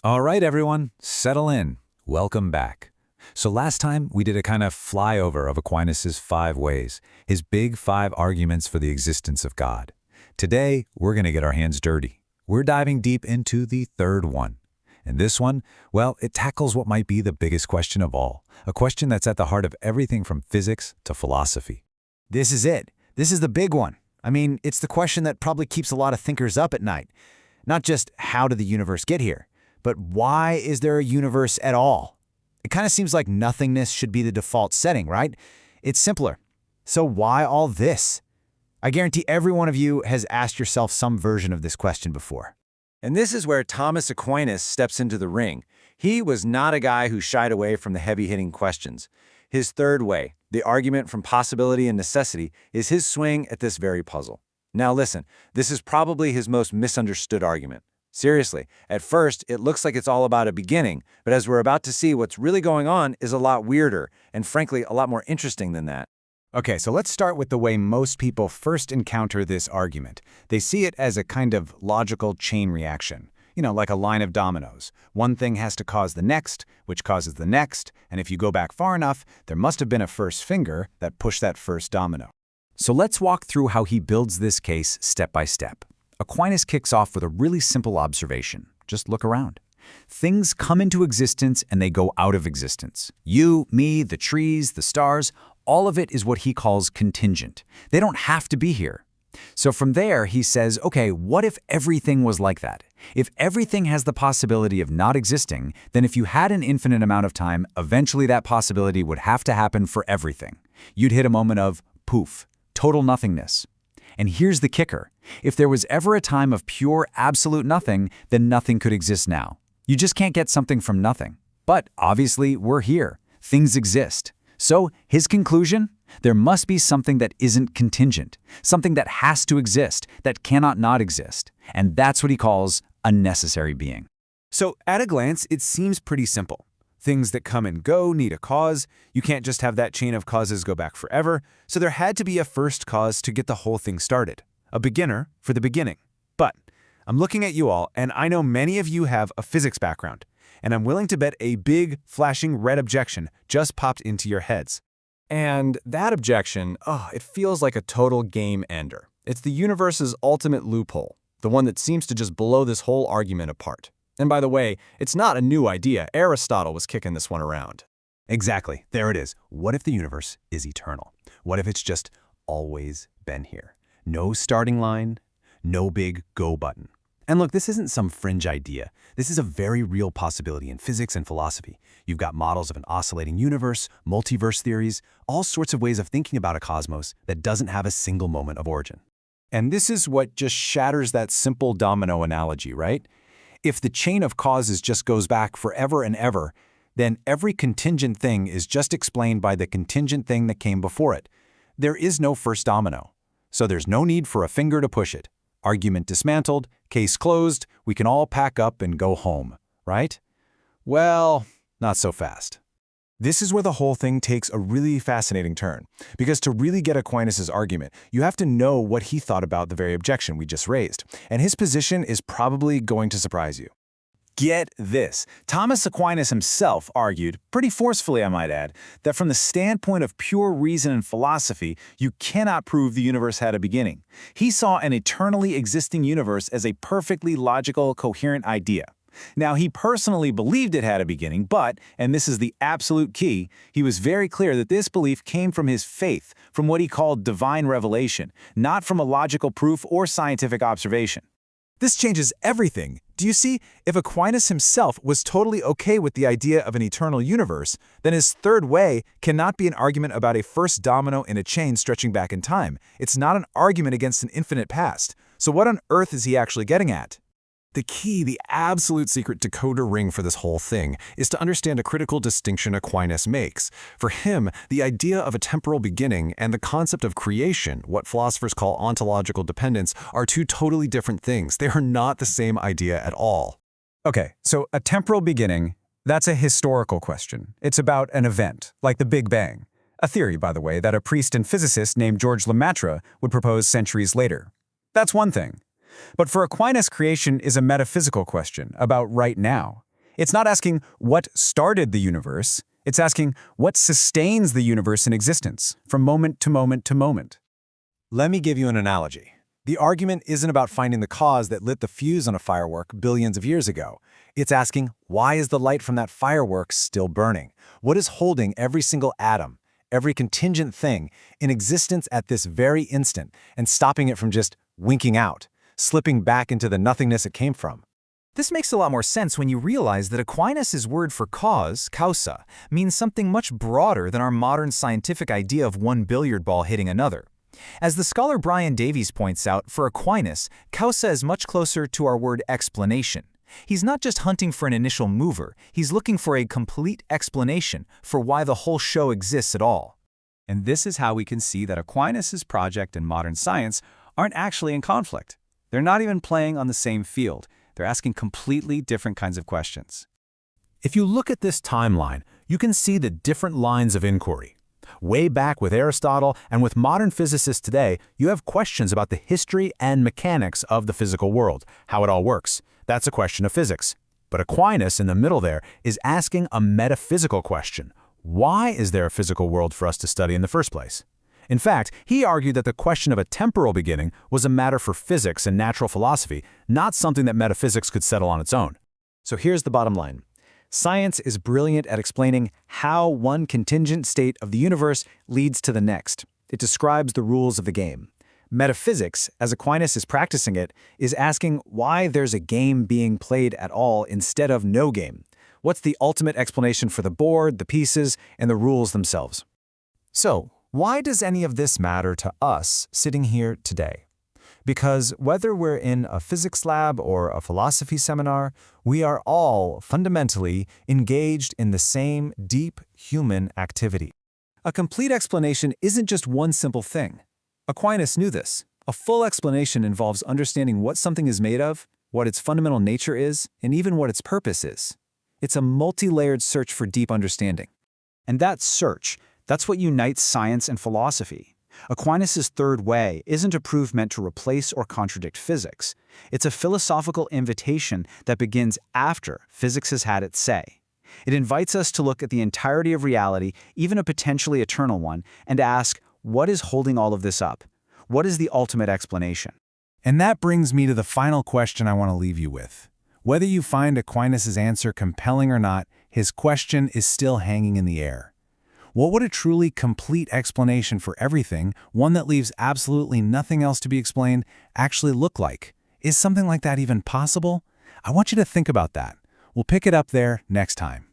All right, everyone, settle in. Welcome back. So last time we did a kind of flyover of Aquinas' 5 ways, his big 5 arguments for the existence of God. Today, we're going to get our hands dirty. We're diving deep into the third one. And this one, well, it tackles what might be the biggest question of all, a question that's at the heart of everything from physics to philosophy. This is it. This is the big one. I mean, it's the question that probably keeps a lot of thinkers up at night. Not just how did the universe get here, but why is there a universe at all? It kind of seems like nothingness should be the default setting, right? It's simpler. So why all this? I guarantee every one of you has asked yourself some version of this question before. And this is where Thomas Aquinas steps into the ring. He was not a guy who shied away from the heavy-hitting questions. His third way, the argument from possibility and necessity, is his swing at this very puzzle. Now listen, this is probably his most misunderstood argument. Seriously, at first, it looks like it's all about a beginning, but as we're about to see, what's really going on is a lot weirder, and frankly, a lot more interesting than that. Okay, so let's start with the way most people first encounter this argument. They see it as a kind of logical chain reaction. Like a line of dominoes. One thing has to cause the next, which causes the next, and if you go back far enough, there must have been a first finger that pushed that first domino. So let's walk through how he builds this case step by step. Aquinas kicks off with a really simple observation. Just look around. Things come into existence and they go out of existence. You, me, the trees, the stars, all of it is what he calls contingent. They don't have to be here. So from there, he says, okay, what if everything was like that? If everything has the possibility of not existing, then if you had an infinite amount of time, eventually that possibility would have to happen for everything. You'd hit a moment of poof, total nothingness. And here's the kicker. If there was ever a time of pure, absolute nothing, then nothing could exist now. You just can't get something from nothing. But obviously, we're here. Things exist. So his conclusion? There must be something that isn't contingent, something that has to exist, that cannot not exist. And that's what he calls a necessary being. So at a glance, it seems pretty simple. Things that come and go need a cause. You can't just have that chain of causes go back forever. So there had to be a first cause to get the whole thing started. A beginner for the beginning. But I'm looking at you all, and I know many of you have a physics background. And I'm willing to bet a big, flashing red objection just popped into your heads. And that objection, it feels like a total game ender. It's the universe's ultimate loophole, the one that seems to just blow this whole argument apart. And by the way, it's not a new idea. Aristotle was kicking this one around. Exactly. There it is. What if the universe is eternal? What if it's just always been here? No starting line, no big go button. And look, this isn't some fringe idea. This is a very real possibility in physics and philosophy. You've got models of an oscillating universe, multiverse theories, all sorts of ways of thinking about a cosmos that doesn't have a single moment of origin. And this is what just shatters that simple domino analogy, right? If the chain of causes just goes back forever and ever, then every contingent thing is just explained by the contingent thing that came before it. There is no first domino, so there's no need for a finger to push it. Argument dismantled, case closed, we can all pack up and go home, right? Well, not so fast. This is where the whole thing takes a really fascinating turn, because to really get Aquinas' argument, you have to know what he thought about the very objection we just raised, and his position is probably going to surprise you. Get this. Thomas Aquinas himself argued, pretty forcefully I might add, that from the standpoint of pure reason and philosophy, you cannot prove the universe had a beginning. He saw an eternally existing universe as a perfectly logical, coherent idea. Now, he personally believed it had a beginning, but, and this is the absolute key, he was very clear that this belief came from his faith, from what he called divine revelation, not from a logical proof or scientific observation. This changes everything. Do you see? If Aquinas himself was totally okay with the idea of an eternal universe, then his third way cannot be an argument about a first domino in a chain stretching back in time. It's not an argument against an infinite past. So what on earth is he actually getting at? The key, the absolute secret decoder ring for this whole thing, is to understand a critical distinction Aquinas makes. For him, the idea of a temporal beginning and the concept of creation, what philosophers call ontological dependence, are two totally different things. They are not the same idea at all. Okay, so a temporal beginning, that's a historical question. It's about an event, like the Big Bang. A theory, by the way, that a priest and physicist named George Lemaitre would propose centuries later. That's one thing. But for Aquinas, creation is a metaphysical question about right now. It's not asking what started the universe. It's asking what sustains the universe in existence from moment to moment to moment. Let me give you an analogy. The argument isn't about finding the cause that lit the fuse on a firework billions of years ago. It's asking, why is the light from that firework still burning? What is holding every single atom, every contingent thing, in existence at this very instant and stopping it from just winking out, slipping back into the nothingness it came from? This makes a lot more sense when you realize that Aquinas' word for cause, causa, means something much broader than our modern scientific idea of one billiard ball hitting another. As the scholar Brian Davies points out, for Aquinas, causa is much closer to our word explanation. He's not just hunting for an initial mover, he's looking for a complete explanation for why the whole show exists at all. And this is how we can see that Aquinas' project and modern science aren't actually in conflict. They're not even playing on the same field. They're asking completely different kinds of questions. If you look at this timeline, you can see the different lines of inquiry. Way back with Aristotle and with modern physicists today, you have questions about the history and mechanics of the physical world, how it all works. That's a question of physics. But Aquinas in the middle there is asking a metaphysical question. Why is there a physical world for us to study in the first place? In fact, he argued that the question of a temporal beginning was a matter for physics and natural philosophy, not something that metaphysics could settle on its own. So here's the bottom line. Science is brilliant at explaining how one contingent state of the universe leads to the next. It describes the rules of the game. Metaphysics, as Aquinas is practicing it, is asking why there's a game being played at all instead of no game. What's the ultimate explanation for the board, the pieces, and the rules themselves? So, why does any of this matter to us sitting here today? Because whether we're in a physics lab or a philosophy seminar, we are all fundamentally engaged in the same deep human activity. A complete explanation isn't just one simple thing. Aquinas knew this. A full explanation involves understanding what something is made of, what its fundamental nature is, and even what its purpose is. It's a multi-layered search for deep understanding. And that search, that's what unites science and philosophy. Aquinas' third way isn't a proof meant to replace or contradict physics. It's a philosophical invitation that begins after physics has had its say. It invites us to look at the entirety of reality, even a potentially eternal one, and ask, what is holding all of this up? What is the ultimate explanation? And that brings me to the final question I want to leave you with. Whether you find Aquinas' answer compelling or not, his question is still hanging in the air. What would a truly complete explanation for everything, one that leaves absolutely nothing else to be explained, actually look like? Is something like that even possible? I want you to think about that. We'll pick it up there next time.